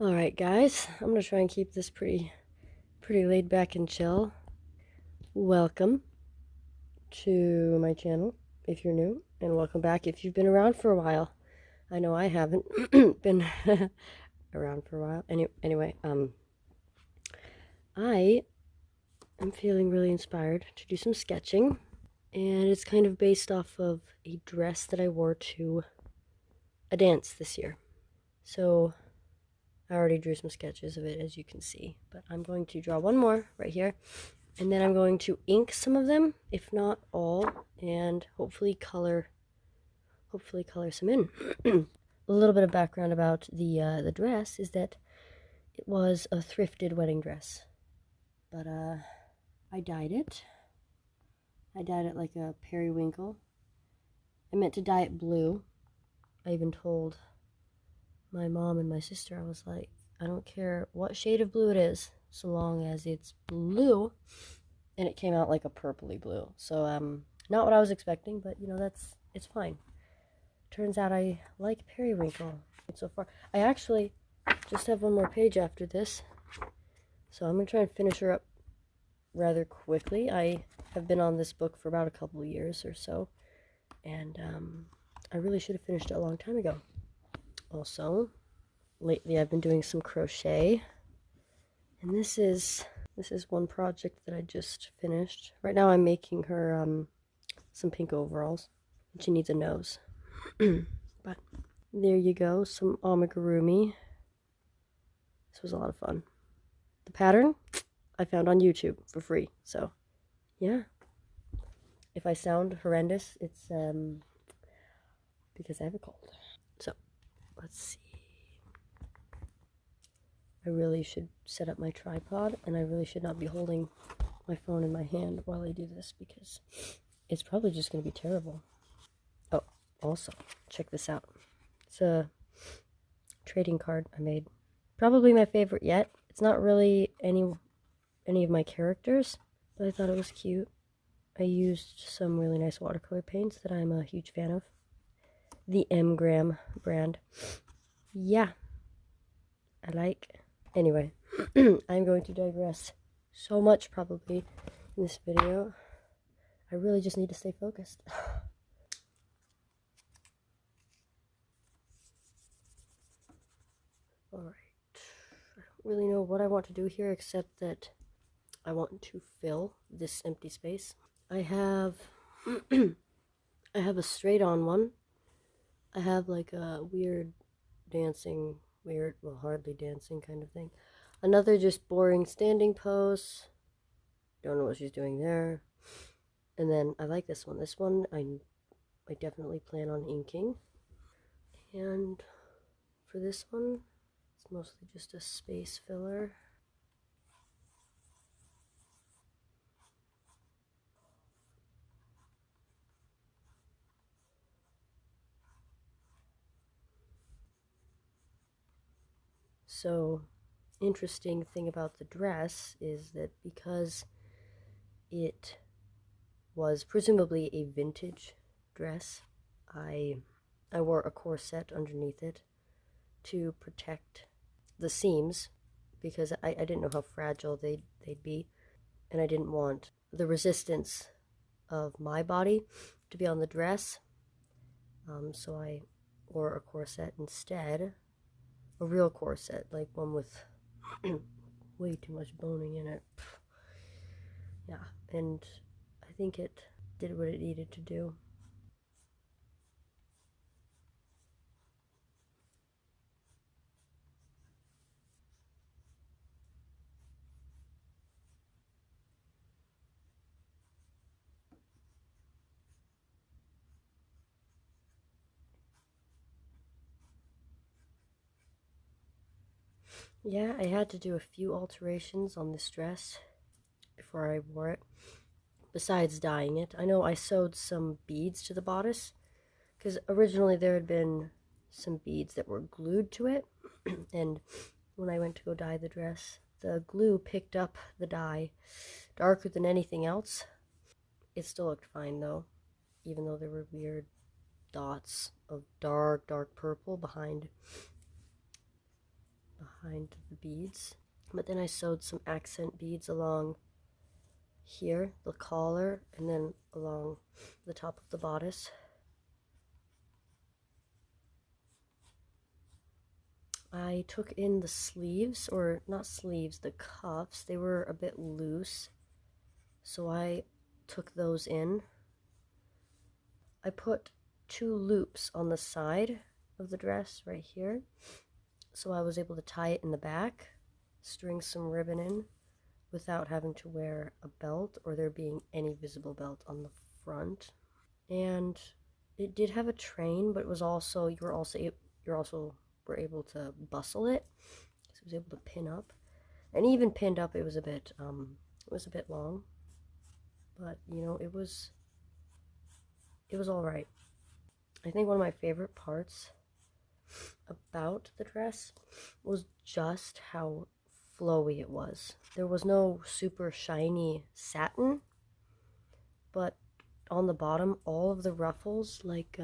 All right, guys, I'm gonna try and keep this pretty laid back and chill. Welcome to my channel if you're new, and welcome back if you've been around for a while. I know I haven't been around for a while. Anyway, I am feeling really inspired to do some sketching, and it's kind of based off of a dress that I wore to a dance this year. So I already drew some sketches of it, as you can see, but I'm going to draw one more right here, and then I'm going to ink some of them, if not all, and hopefully color some in. A little bit of background about the dress is that it was a thrifted wedding dress, but I dyed it. I dyed it like a periwinkle. I meant to dye it blue. I even told my mom and my sister, I was like, I don't care what shade of blue it is, so long as it's blue. And it came out like a purpley blue. So not what I was expecting, but you know, it's fine. Turns out I like periwinkle so far. I actually just have one more page after this, so I'm gonna try and finish her up rather quickly. I have been on this book for about a couple of years or so, and I really should have finished it a long time ago. Also, lately I've been doing some crochet, and this is one project that I just finished. Right now I'm making her some pink overalls, and she needs a nose. But there you go, some amigurumi. This was a lot of fun. The pattern I found on YouTube for free, so yeah. If I sound horrendous, it's because I have a cold. So let's see. I really should set up my tripod, and I really should not be holding my phone in my hand while I do this, because it's probably just going to be terrible. Oh, also, check this out. It's a trading card I made. Probably my favorite yet. It's not really any of my characters, but I thought it was cute. I used some really nice watercolor paints that I'm a huge fan of. The M-Gram brand. Yeah. I like. Anyway, I'm going to digress so much probably in this video. I really just need to stay focused. Alright. I don't really know what I want to do here, except that I want to fill this empty space. I have I have a straight on one. I have like a weird dancing, well, hardly dancing kind of thing. Another just boring standing pose. Don't know what she's doing there. And then I like this one. This one I definitely plan on inking. And for this one, it's mostly just a space filler. So, interesting thing about the dress is that because it was presumably a vintage dress, I wore a corset underneath it to protect the seams, because I didn't know how fragile they'd be, and I didn't want the resistance of my body to be on the dress. So I wore a corset instead, a real corset, like one with way too much boning in it. Yeah, and I think it did what it needed to do. Yeah, I had to do a few alterations on this dress before I wore it, besides dyeing it. I know I sewed some beads to the bodice, because originally there had been some beads that were glued to it, and when I went to go dye the dress, the glue picked up the dye darker than anything else. It still looked fine though, even though there were weird dots of dark purple behind behind the beads. But then I sewed some accent beads along here, the collar, and then along the top of the bodice. I took in the sleeves, or not sleeves, the cuffs. They were a bit loose, so I took those in. I put 2 loops on the side of the dress right here, so I was able to tie it in the back, string some ribbon in without having to wear a belt or there being any visible belt on the front. And it did have a train, but it was also you're also were able to bustle it, so it was able to pin up. And even pinned up, it was a bit long, but you know, it was all right. I think one of my favorite parts about the dress was just how flowy it was. There was no super shiny satin, but on the bottom, all of the ruffles, like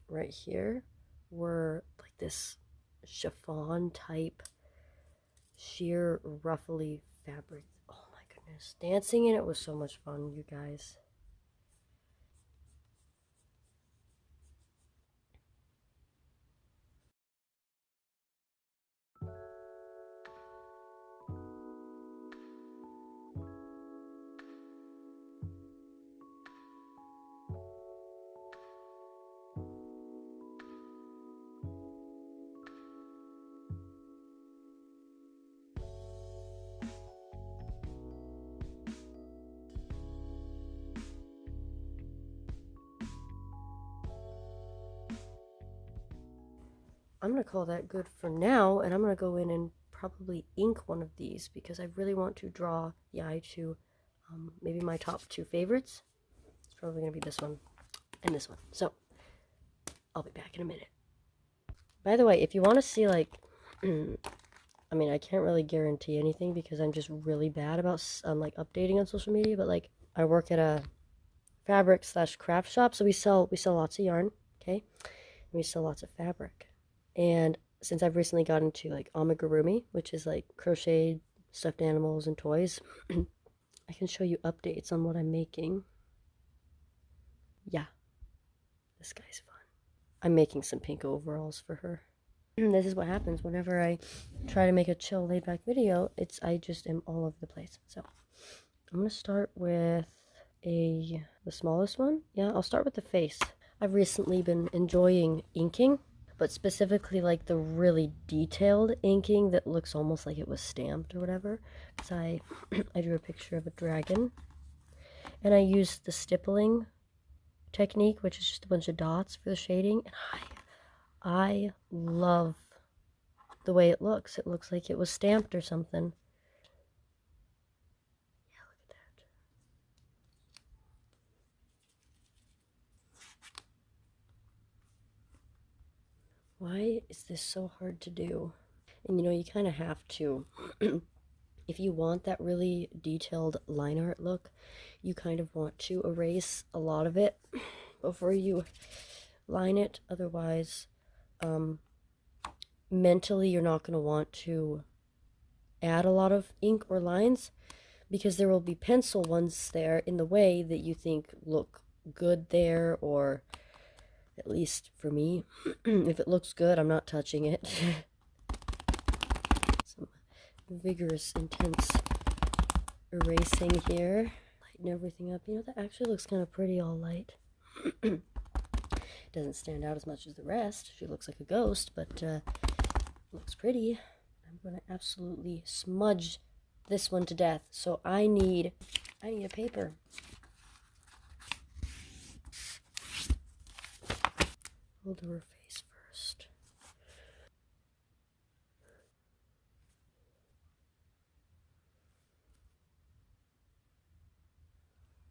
right here, were like this chiffon type sheer ruffly fabric. Oh my goodness, dancing in it was so much fun, you guys. I'm gonna call that good for now, and I'm gonna go in and probably ink one of these because I really want to draw the eye to maybe my top 2 favorites. It's probably gonna be this one and this one. So I'll be back in a minute. By the way, if you want to see like, I mean, I can't really guarantee anything because I'm just really bad about like updating on social media. But like, I work at a fabric/craft shop, so we sell lots of yarn, okay, and we sell lots of fabric. And since I've recently gotten into like amigurumi, which is like crocheted stuffed animals and toys, I can show you updates on what I'm making. Yeah, this guy's fun. I'm making some pink overalls for her. This is what happens whenever I try to make a chill laid back video. I just am all over the place. So I'm gonna start with the smallest one. Yeah, I'll start with the face. I've recently been enjoying inking, but specifically like the really detailed inking that looks almost like it was stamped or whatever. Because I drew a picture of a dragon, and I used the stippling technique, which is just a bunch of dots for the shading. And I love the way it looks. It looks like it was stamped or something. Yeah, look at that. Why is this so hard to do? And you know, you kind of have to. If you want that really detailed line art look, you kind of want to erase a lot of it before you line it. Otherwise, mentally, you're not going to want to add a lot of ink or lines because there will be pencil ones there in the way that you think look good there, or at least for me, if it looks good, I'm not touching it. Some vigorous, intense erasing here. Lighten everything up. You know, that actually looks kind of pretty all light. Doesn't stand out as much as the rest. She looks like a ghost, but looks pretty. I'm gonna absolutely smudge this one to death. So I need a paper. We'll do her face first.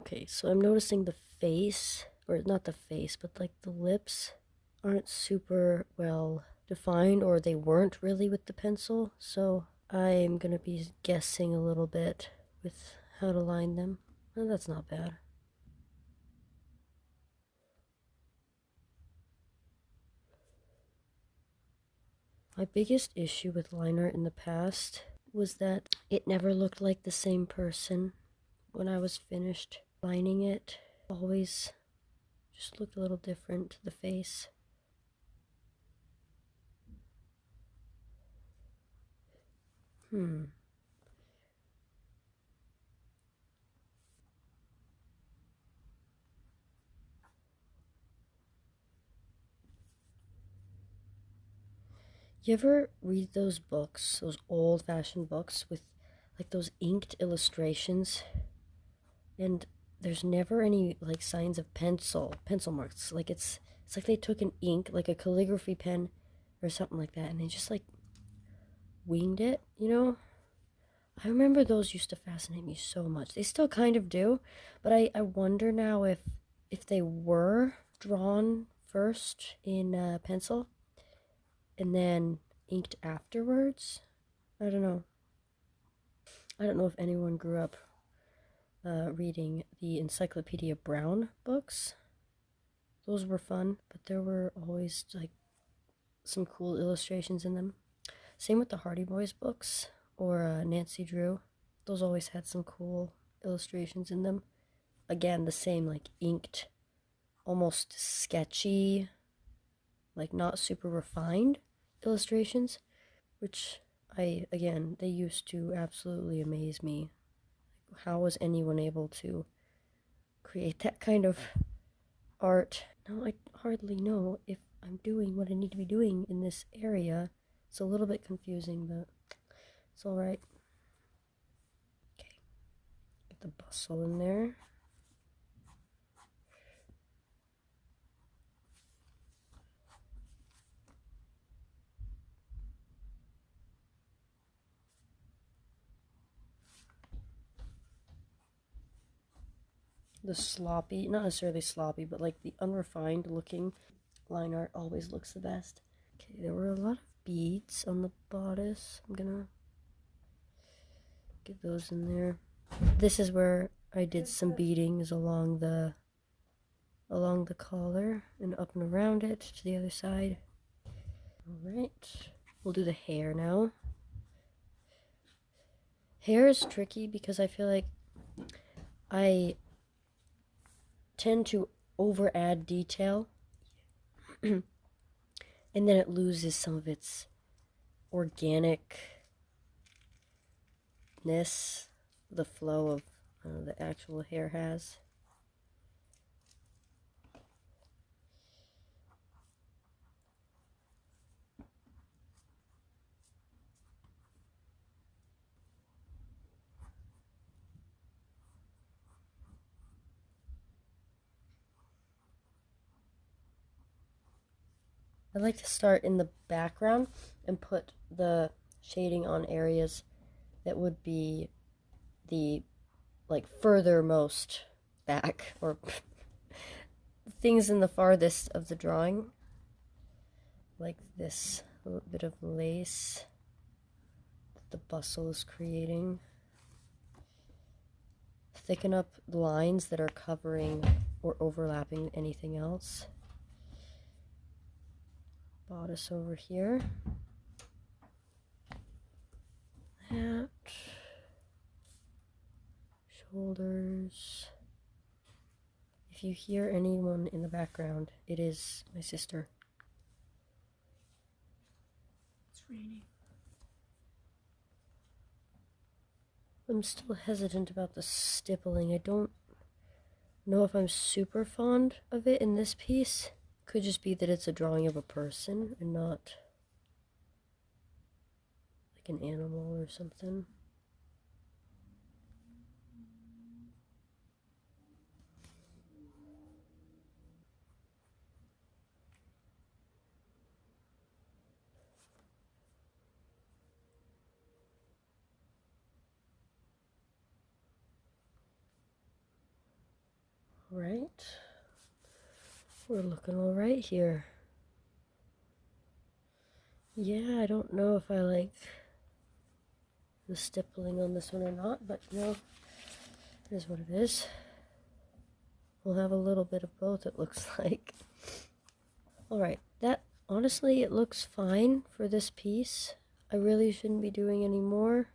Okay, so I'm noticing the face, or not the face, but like the lips aren't super well defined, or they weren't really with the pencil. So I'm gonna be guessing a little bit with how to line them. Oh, that's not bad. My biggest issue with line art in the past was that it never looked like the same person when I was finished lining it. Always just looked a little different to the face. You ever read those books, those old-fashioned books with like those inked illustrations? And there's never any like signs of pencil marks. Like it's like they took an ink, like a calligraphy pen or something like that, and they just like winged it, you know? I remember those used to fascinate me so much. They still kind of do, but I wonder now if they were drawn first in pencil and then inked afterwards. I don't know. I don't know if anyone grew up reading the Encyclopedia Brown books. Those were fun, but there were always like some cool illustrations in them. Same with the Hardy Boys books or Nancy Drew. Those always had some cool illustrations in them. Again, the same like inked, almost sketchy, like not super refined illustrations, which they used to absolutely amaze me. How was anyone able to create that kind of art? Now I hardly know if I'm doing what I need to be doing in this area. It's a little bit confusing, but it's alright. Okay, get the bustle in there. The sloppy, not necessarily sloppy, but like the unrefined looking line art always looks the best. Okay, there were a lot of beads on the bodice. I'm gonna get those in there. This is where I did some beadings along the collar and up and around it to the other side. All right, we'll do the hair now. Hair is tricky because I feel like I tend to over add detail and then it loses some of its organicness, the flow of the actual hair has. I like to start in the background and put the shading on areas that would be the like furthermost back or things in the farthest of the drawing, like this little bit of lace that the bustle is creating. Thicken up lines that are covering or overlapping anything else. Bodice over here. That. Shoulders. If you hear anyone in the background, it is my sister. It's raining. I'm still hesitant about the stippling. I don't know if I'm super fond of it in this piece. Could just be that it's a drawing of a person and not like an animal or something. Right. We're looking all right here. Yeah, I don't know if I like the stippling on this one or not, but you know, it is what it is. We'll have a little bit of both, it looks like. All right, that Honestly, it looks fine for this piece. I really shouldn't be doing any more.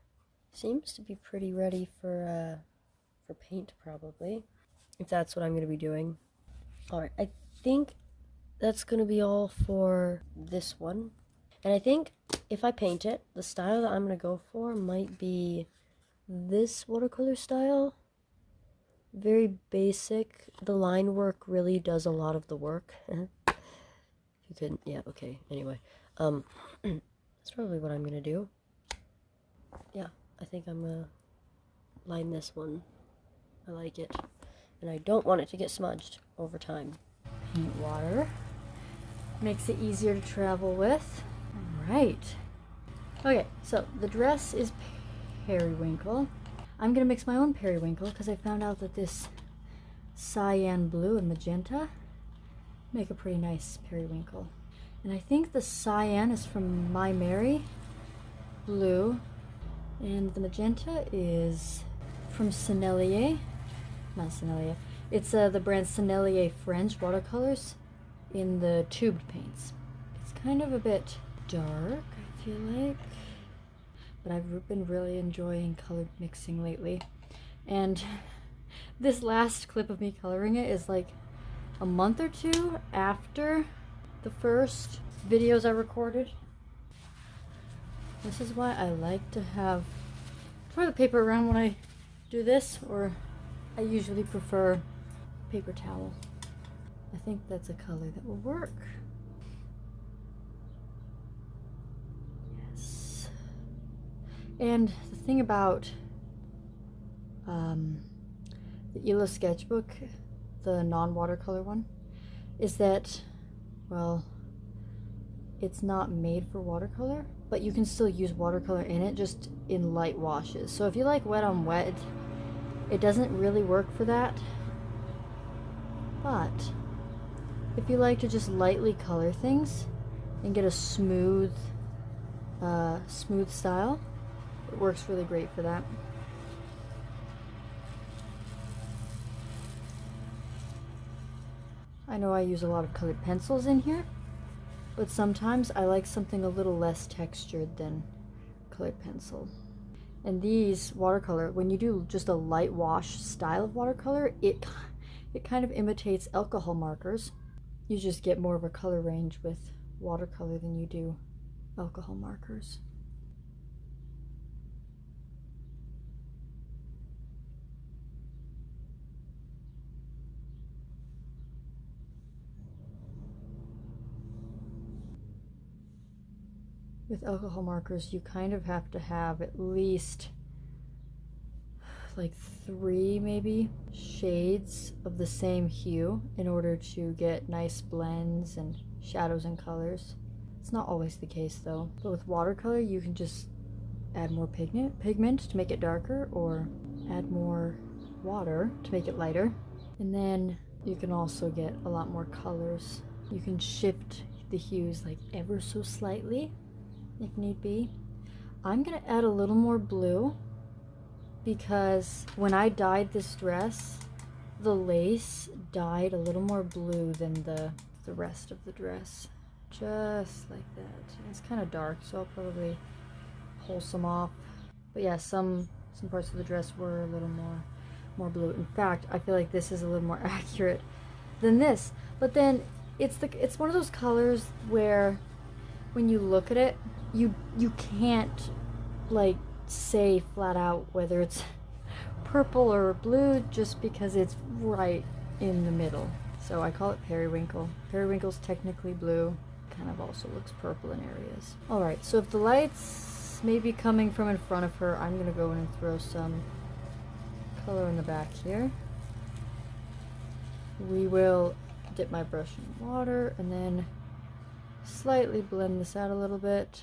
Seems to be pretty ready for paint, probably, if that's what I'm going to be doing. Alright, I think that's going to be all for this one. And I think if I paint it, the style that I'm going to go for might be this watercolor style. Very basic. The line work really does a lot of the work. You couldn't, yeah, okay, anyway. That's probably what I'm going to do. Yeah, I think I'm going to line this one. I like it. And I don't want it to get smudged over time. Paint water. Makes it easier to travel with. Alright. Okay, so the dress is periwinkle. I'm gonna mix my own periwinkle because I found out that this cyan blue and magenta make a pretty nice periwinkle. And I think the cyan is from My Mary blue, and the magenta is from Cinderella. Not Cinderella. It's the brand Cinderella French watercolors in the tubed paints. It's kind of a bit dark, I feel like, but I've been really enjoying color mixing lately. And this last clip of me coloring it is like a month or two after the first videos I recorded. This is why I like to have toilet paper around when I do this, or I usually prefer paper towel. I think that's a color that will work. Yes. And the thing about the ELO sketchbook, the non-watercolor one, is that, well, it's not made for watercolor, but you can still use watercolor in it, just in light washes. So if you like wet on wet, it doesn't really work for that. But if you like to just lightly color things and get a smooth style, it works really great for that. I know I use a lot of colored pencils in here, but sometimes I like something a little less textured than colored pencil. And these watercolor, when you do just a light wash style of watercolor, it kind of imitates alcohol markers. You just get more of a color range with watercolor than you do alcohol markers. With alcohol markers, you kind of have to have at least like 3 maybe shades of the same hue in order to get nice blends and shadows and colors. It's not always the case though, but with watercolor you can just add more pigment to make it darker, or add more water to make it lighter, and then you can also get a lot more colors. You can shift the hues like ever so slightly if need be. I'm gonna add a little more blue because when I dyed this dress, the lace dyed a little more blue than the rest of the dress. Just like that. It's kind of dark, so I'll probably pull some off. But yeah, some parts of the dress were a little more blue. In fact, I feel like this is a little more accurate than this. But then it's one of those colors where when you look at it, you can't like say flat out whether it's purple or blue just because it's right in the middle. So I call it periwinkle. Periwinkle's technically blue, kind of also looks purple in areas. Alright, so if the lights may be coming from in front of her, I'm gonna go in and throw some color in the back here. We will dip my brush in water and then slightly blend this out a little bit.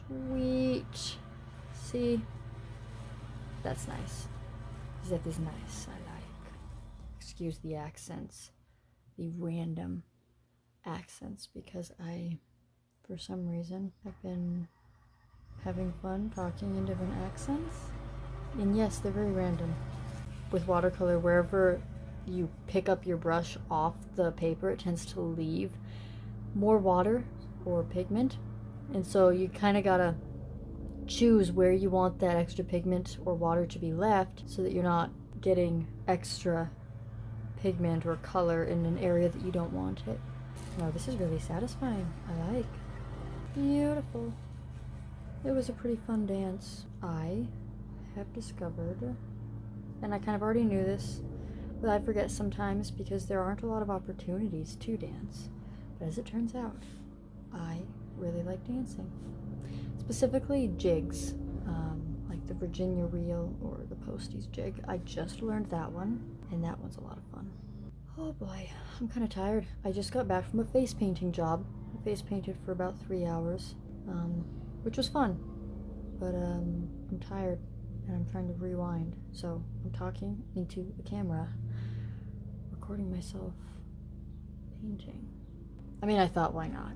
Sweet. See? That's nice. That is nice. I like. Excuse the accents. The random accents, because I, for some reason, have been having fun talking in different accents. And yes, they're very random. With watercolor, wherever you pick up your brush off the paper, it tends to leave more water or pigment. And so you kind of gotta choose where you want that extra pigment or water to be left so that you're not getting extra pigment or color in an area that you don't want it. Wow, this is really satisfying. I like. Beautiful. It was a pretty fun dance. I have discovered, and I kind of already knew this, but I forget sometimes because there aren't a lot of opportunities to dance. But as it turns out, I really like dancing. Specifically jigs, like the Virginia reel or the Posties jig. I just learned that one, and that one's a lot of fun. Oh boy, I'm kind of tired. I just got back from a face painting job. I face painted for about 3 hours, which was fun, but I'm tired and I'm trying to rewind. So I'm talking into the camera, recording myself painting. I mean, I thought, why not?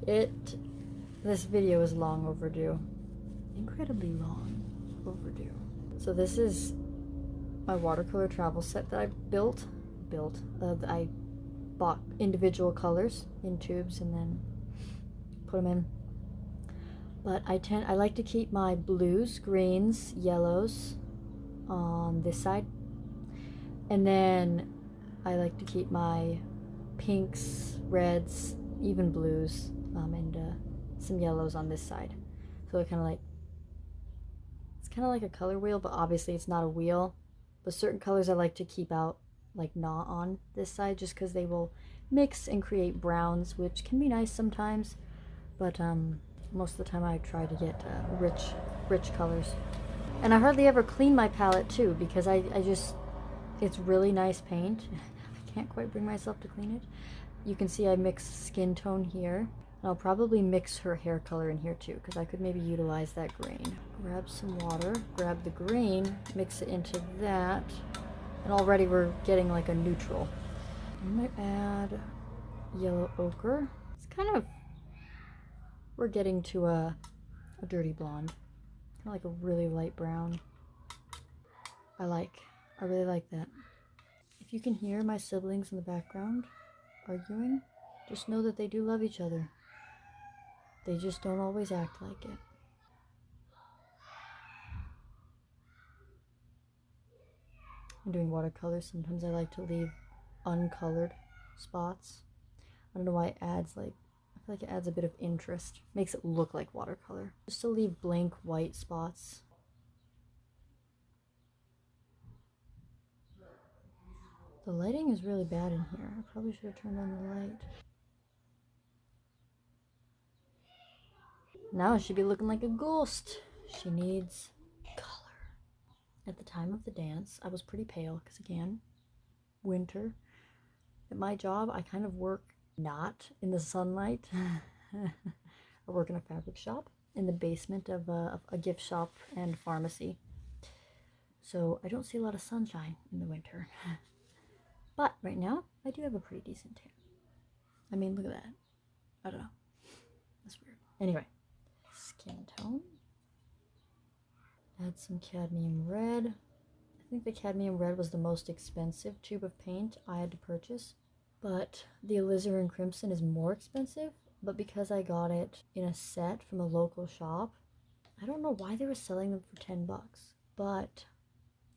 This video is long overdue. Incredibly long overdue. So this is my watercolor travel set that I built. I bought individual colors in tubes and then put them in. But I like to keep my blues, greens, yellows on this side. And then I like to keep my pinks, reds, even blues, and some yellows on this side. So it's kind of like a color wheel, but obviously it's not a wheel. But certain colors I like to keep out, like not on this side, just because they will mix and create browns, which can be nice sometimes. But most of the time I try to get rich colors. And I hardly ever clean my palette too, because it's really nice paint. I can't quite bring myself to clean it. You can see I mixed skin tone here. And I'll probably mix her hair color in here too, because I could maybe utilize that green. Grab some water, grab the green, mix it into that, and already we're getting like a neutral. I might add yellow ochre. It's kind of, we're getting to a dirty blonde, kind of like a really light brown. I really like that. If you can hear my siblings in the background arguing, just know that they do love each other. They just don't always act like it. I'm doing watercolors. Sometimes I like to leave uncolored spots. I don't know why it adds I feel like it adds a bit of interest. Makes it look like watercolor. Just to leave blank white spots. The lighting is really bad in here. I probably should have turned on the light. Now she should be looking like a ghost. She needs color. At the time of the dance, I was pretty pale because, again, winter. At my job, I kind of work not in the sunlight. I work in a fabric shop in the basement of a gift shop and pharmacy. So I don't see a lot of sunshine in the winter. But right now, I do have a pretty decent tan. I mean, look at that. I don't know. That's weird. Anyway, skin tone. Add some cadmium red. I think the cadmium red was the most expensive tube of paint I had to purchase. But the alizarin crimson is more expensive. But because I got it in a set from a local shop, I don't know why they were selling them for $10. But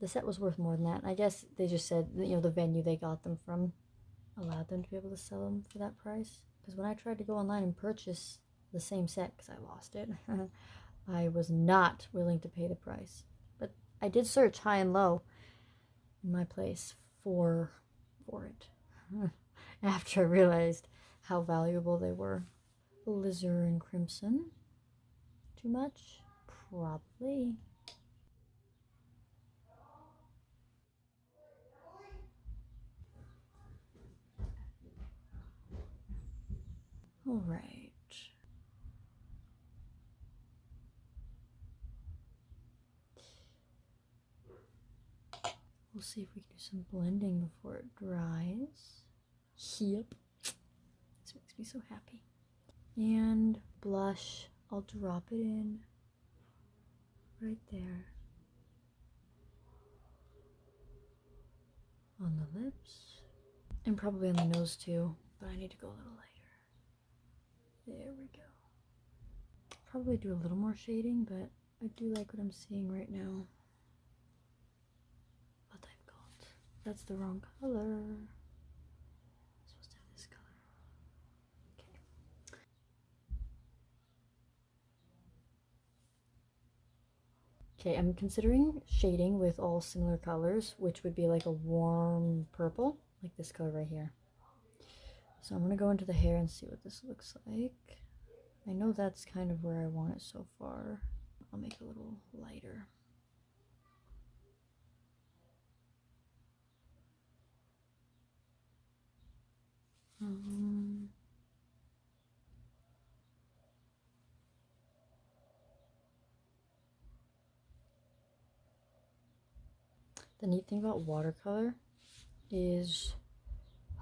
the set was worth more than that. I guess they just said, the venue they got them from allowed them to be able to sell them for that price. Because when I tried to go online and purchase the same set, because I lost it, I was not willing to pay the price. But I did search high and low in my place for it. After I realized how valuable they were. Alizarin crimson. Too much? Probably. All right. We'll see if we can do some blending before it dries. Yep. This makes me so happy. And blush, I'll drop it in right there. On the lips. And probably on the nose too, but I need to go a little lighter. There we go. Probably do a little more shading, but I do like what I'm seeing right now. What I've got. That's the wrong color. I'm supposed to have this color. Okay. Okay, I'm considering shading with all similar colors, which would be like a warm purple, like this color right here. So I'm gonna go into the hair and see what this looks like. I know that's kind of where I want it so far. I'll make it a little lighter. The neat thing about watercolor is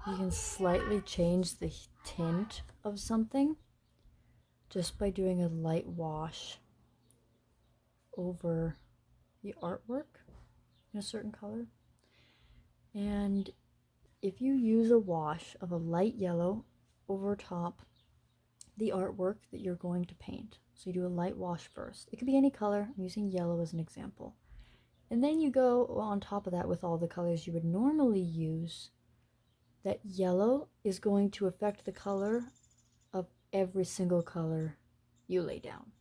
you can slightly change the tint of something just by doing a light wash over the artwork in a certain color. And if you use a wash of a light yellow over top the artwork that you're going to paint, so you do a light wash first. It could be any color. I'm using yellow as an example. And then you go on top of that with all the colors you would normally use. That yellow is going to affect the color of every single color you lay down.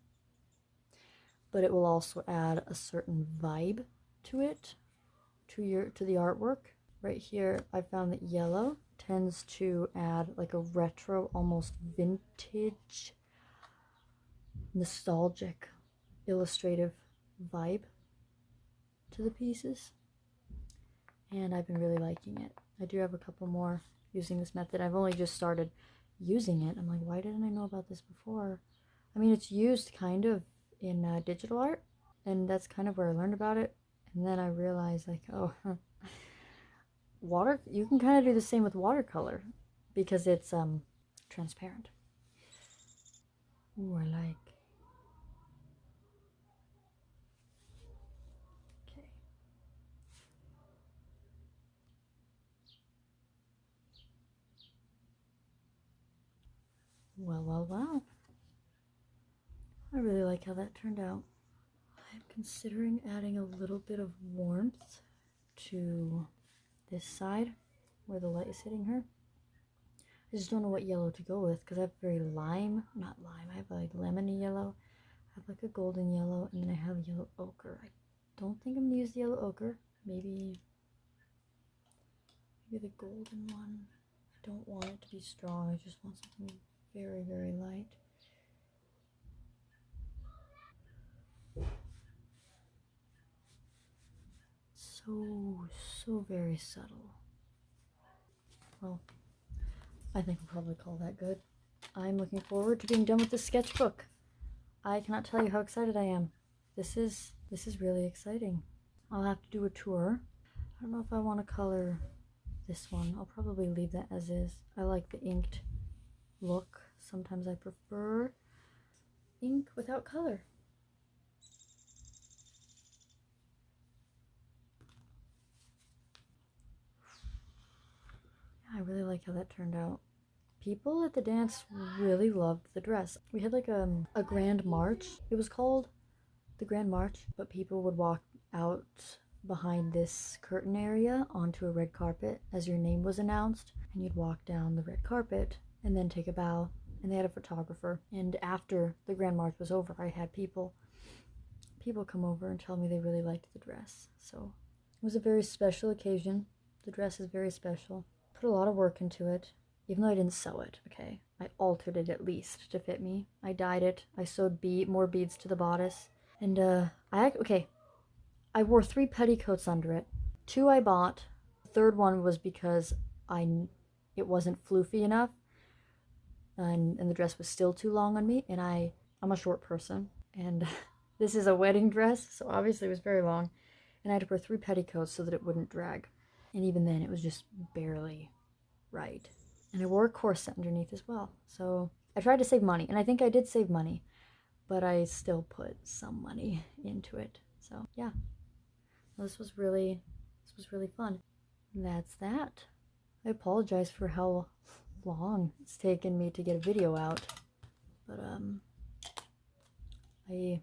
But it will also add a certain vibe to it, to the artwork. Right here, I found that yellow tends to add like a retro, almost vintage, nostalgic, illustrative vibe to the pieces. And I've been really liking it. I do have a couple more using this method. I've only just started using it. I'm like, why didn't I know about this before? I mean, it's used kind of in digital art, and that's kind of where I learned about it. And then I realized, like, oh, you can kind of do the same with watercolor because it's transparent. Ooh, I like. Okay. Well, well, well. I really like how that turned out. I'm considering adding a little bit of warmth to this side where the light is hitting her. I just don't know what yellow to go with because I have very not lime, I have like lemony yellow, I have like a golden yellow, and then I have yellow ochre. I don't think I'm gonna use the yellow ochre. Maybe the golden one. I don't want it to be strong, I just want something very, very light. So very subtle. Well, I think we'll probably call that good. I'm looking forward to being done with this sketchbook. I cannot tell you how excited I am. This is really exciting. I'll have to do a tour. I don't know if I want to color this one. I'll probably leave that as is. I like the inked look. Sometimes I prefer ink without color. I really like how that turned out. People at the dance really loved the dress. We had like a grand march. It was called the Grand March, but people would walk out behind this curtain area onto a red carpet as your name was announced, and you'd walk down the red carpet and then take a bow, and they had a photographer. And after the Grand March was over, I had people come over and tell me they really liked the dress. So it was a very special occasion. The dress is very special. Put a lot of work into it, even though I didn't sew it. Okay, I altered it at least to fit me. I dyed it. I sewed more beads to the bodice. And I wore 3 petticoats under it. 2 I bought. The third one was because it wasn't floofy enough, and the dress was still too long on me, and I'm a short person, and this is a wedding dress, so obviously it was very long, and I had to wear 3 petticoats so that it wouldn't drag. And even then, it was just barely right. And I wore a corset underneath as well. So I tried to save money, and I think I did save money, but I still put some money into it. So yeah, this was really fun. That's that. I apologize for how long it's taken me to get a video out. But I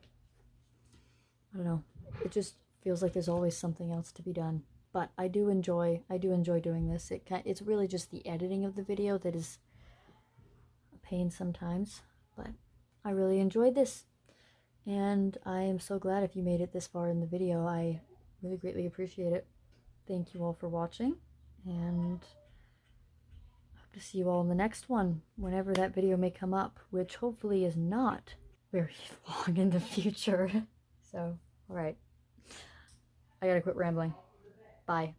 don't know. It just feels like there's always something else to be done. But I do enjoy doing this. It's really just the editing of the video that is a pain sometimes, but I really enjoyed this. And I am so glad if you made it this far in the video. I really greatly appreciate it. Thank you all for watching, and I hope to see you all in the next one, whenever that video may come up, which hopefully is not very long in the future. So, alright. I gotta quit rambling. Bye.